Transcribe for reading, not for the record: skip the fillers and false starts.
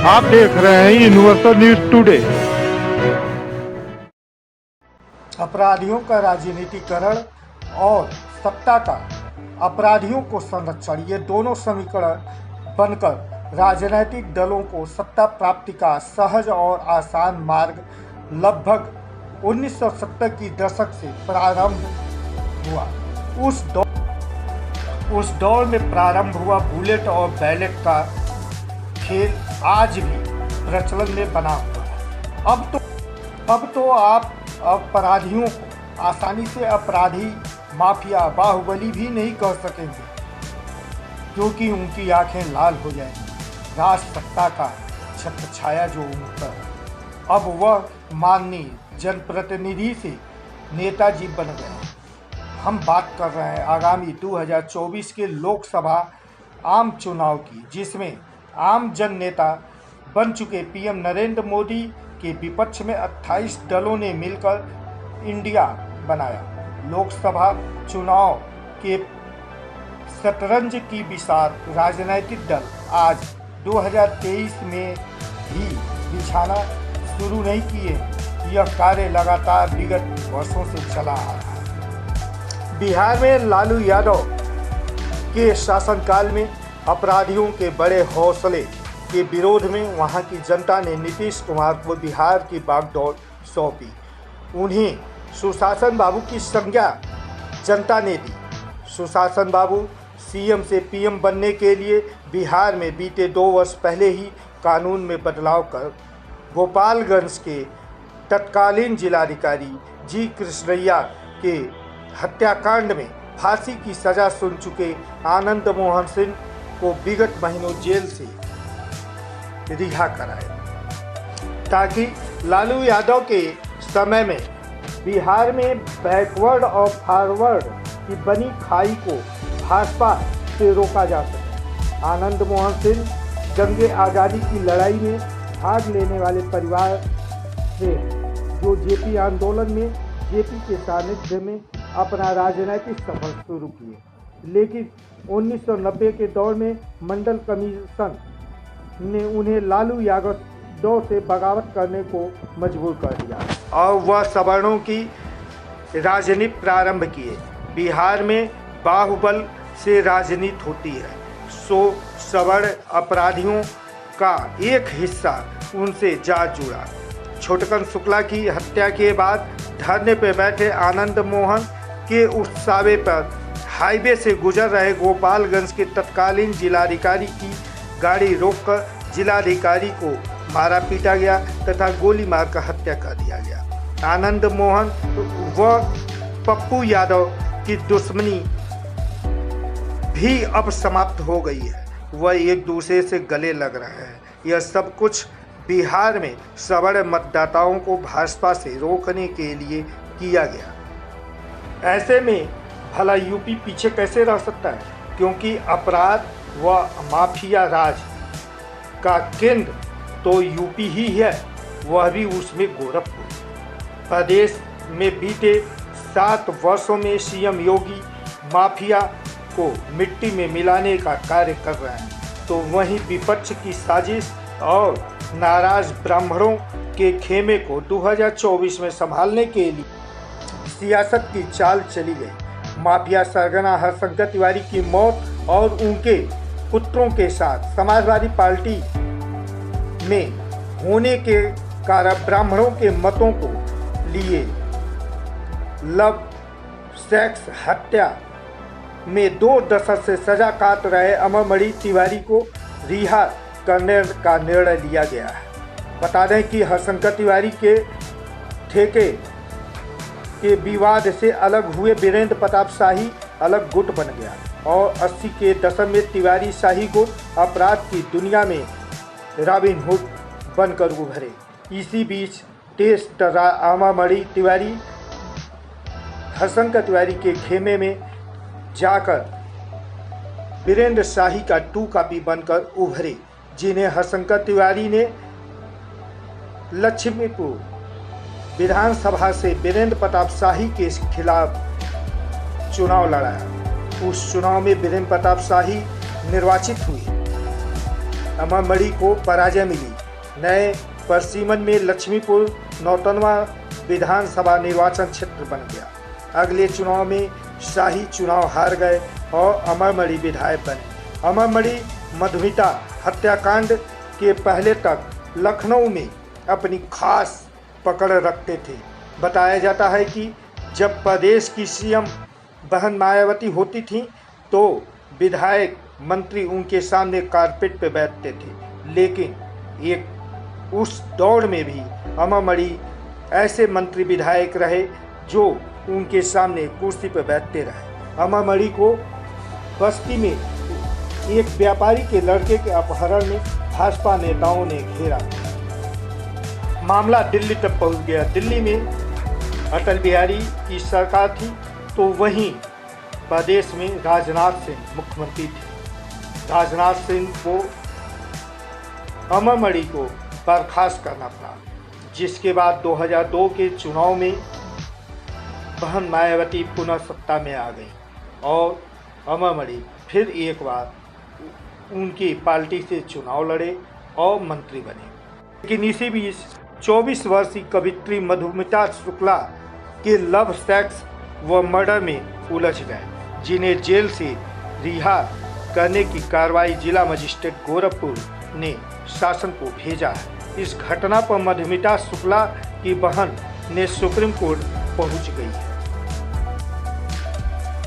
आप देख रहे हैं यूनिवर्सल न्यूज टुडे। अपराधियों का राजनीतिकरण और सत्ता का अपराधियों को संरक्षण, ये दोनों समीकरण बनकर राजनीतिक दलों को सत्ता प्राप्ति का सहज और आसान मार्ग लगभग 1970 की दशक से प्रारंभ हुआ। उस दौर में प्रारंभ हुआ बुलेट और बैलेट का खेल आज भी प्रचलन में बना हुआ है। अब तो आप अपराधियों को आसानी से अपराधी, माफिया, बाहुबली भी नहीं कह सकेंगे, क्योंकि उनकी आंखें लाल हो जाएंगी। राज सत्ता का छत्रछाया जो उन पर, अब वह माननीय जनप्रतिनिधि से नेताजी बन गए। हम बात कर रहे हैं आगामी 2024 के लोकसभा आम चुनाव की, जिसमें आम जन नेता बन चुके पीएम नरेंद्र मोदी के विपक्ष में 28 दलों ने मिलकर इंडिया बनाया। लोकसभा चुनाव के शतरंज की विशाल राजनीतिक दल आज 2023 में भी बिछाना शुरू नहीं किए। यह कार्य लगातार विगत वर्षों से चला आ रहा है। बिहार में लालू यादव के शासनकाल में अपराधियों के बड़े हौसले के विरोध में वहां की जनता ने नीतीश कुमार को बिहार की बागडोर सौंपी। उन्हें सुशासन बाबू की संज्ञा जनता ने दी। सुशासन बाबू सीएम से पीएम बनने के लिए बिहार में बीते 2 वर्ष पहले ही कानून में बदलाव कर गोपालगंज के तत्कालीन जिलाधिकारी जी कृष्णैया के हत्याकांड में फांसी की सजा सुन चुके आनंद मोहन सिंह को विगत महीनों जेल से रिहा कराया, ताकि लालू यादव के समय में बिहार में बैकवर्ड और फॉरवर्ड की बनी खाई को भाजपा से रोका जा सके। आनंद मोहन सिंह जंगे आज़ादी की लड़ाई में भाग लेने वाले परिवार से, जो जेपी आंदोलन में जेपी के सानिध्य में अपना राजनीतिक सफर शुरू किए, लेकिन 1990 के दौर में मंडल कमीशन ने उन्हें लालू यादव से बगावत करने को मजबूर कर दिया और वह सवर्णों की राजनीति प्रारंभ किए। बिहार में बाहुबल से राजनीति होती है, सो सवर्ण अपराधियों का एक हिस्सा उनसे जा जुड़ा। छोटकन शुक्ला की हत्या के बाद धरने पर बैठे आनंद मोहन के उकसावे पर हाईवे से गुजर रहे गोपालगंज के तत्कालीन जिलाधिकारी की गाड़ी रोककर जिलाधिकारी को मारा पीटा गया तथा गोली मारकर हत्या कर दिया गया। आनंद मोहन व पप्पू यादव की दुश्मनी भी अब समाप्त हो गई है। वह एक दूसरे से गले लग रहे हैं। यह सब कुछ बिहार में सवर्ण मतदाताओं को भाजपा से रोकने के लिए किया गया। ऐसे में भला यूपी पीछे कैसे रह सकता है, क्योंकि अपराध व माफिया राज का केंद्र तो यूपी ही है, वह भी उसमें गोरखपुर। प्रदेश में बीते 7 वर्षों में सीएम योगी माफिया को मिट्टी में मिलाने का कार्य कर रहे हैं, तो वहीं विपक्ष की साजिश और नाराज ब्राह्मणों के खेमे को 2024 में संभालने के लिए सियासत की चाल चली गई। माफिया सरगना हरशंकर तिवारी की मौत और उनके पुत्रों के साथ समाजवादी पार्टी में होने के कारण ब्राह्मणों के मतों को लिए लव सेक्स हत्या में 2 दशक से सजा काट रहे अमरमणि तिवारी को रिहा करने का निर्णय लिया गया है। बता दें कि हरशंकर तिवारी के ठेके के विवाद से अलग हुए वीरेंद्र प्रताप शाही अलग गुट बन गया और 80 के दशक में तिवारी शाही गुट अपराध की दुनिया में रॉबिन हुड बनकर उभरे। इसी बीच टेस्ट अमरमणि तिवारी हरशंकर तिवारी के खेमे में जाकर वीरेंद्र शाही का 2 कॉपी बनकर उभरे, जिन्हें हरशंकर तिवारी ने लक्ष्मीपुर विधानसभा से वीरेंद्र प्रताप शाही के खिलाफ चुनाव लड़ाया। उस चुनाव में वीरेंद्र प्रताप शाही निर्वाचित हुए। अमरमणि को पराजय मिली। नए परसीमन में लक्ष्मीपुर 99वां विधानसभा निर्वाचन क्षेत्र बन गया। अगले चुनाव में शाही चुनाव हार गए और अमरमणि विधायक बने। अमरमणि मधुमिता हत्याकांड के पहले तक लखनऊ में अपनी खास पकड़ रखते थे। बताया जाता है कि जब प्रदेश की सीएम बहन मायावती होती थी तो विधायक मंत्री उनके सामने कारपेट पर बैठते थे, लेकिन उस दौर में भी अमरमणि ऐसे मंत्री विधायक रहे जो उनके सामने कुर्सी पर बैठते रहे। अमरमणि को बस्ती में एक व्यापारी के लड़के के अपहरण में भाजपा नेताओं ने घेरा। मामला दिल्ली तक पहुंच गया। दिल्ली में अटल बिहारी की सरकार थी तो वहीं प्रदेश में राजनाथ सिंह मुख्यमंत्री थे। राजनाथ सिंह को अमरमणि को बर्खास्त करना पड़ा, जिसके बाद 2002 के चुनाव में बहन मायावती पुनः सत्ता में आ गई और अमरमणि फिर एक बार उनकी पार्टी से चुनाव लड़े और मंत्री बने। लेकिन इसी बीच 24 वर्षीय कवित्री मधुमिता शुक्ला के लव सेक्स व मर्डर में उलझ गए, जिन्हें जेल से रिहा करने की कार्रवाई जिला मजिस्ट्रेट गोरखपुर ने शासन को भेजा है। इस घटना पर मधुमिता शुक्ला की बहन ने सुप्रीम कोर्ट पहुंच गई है।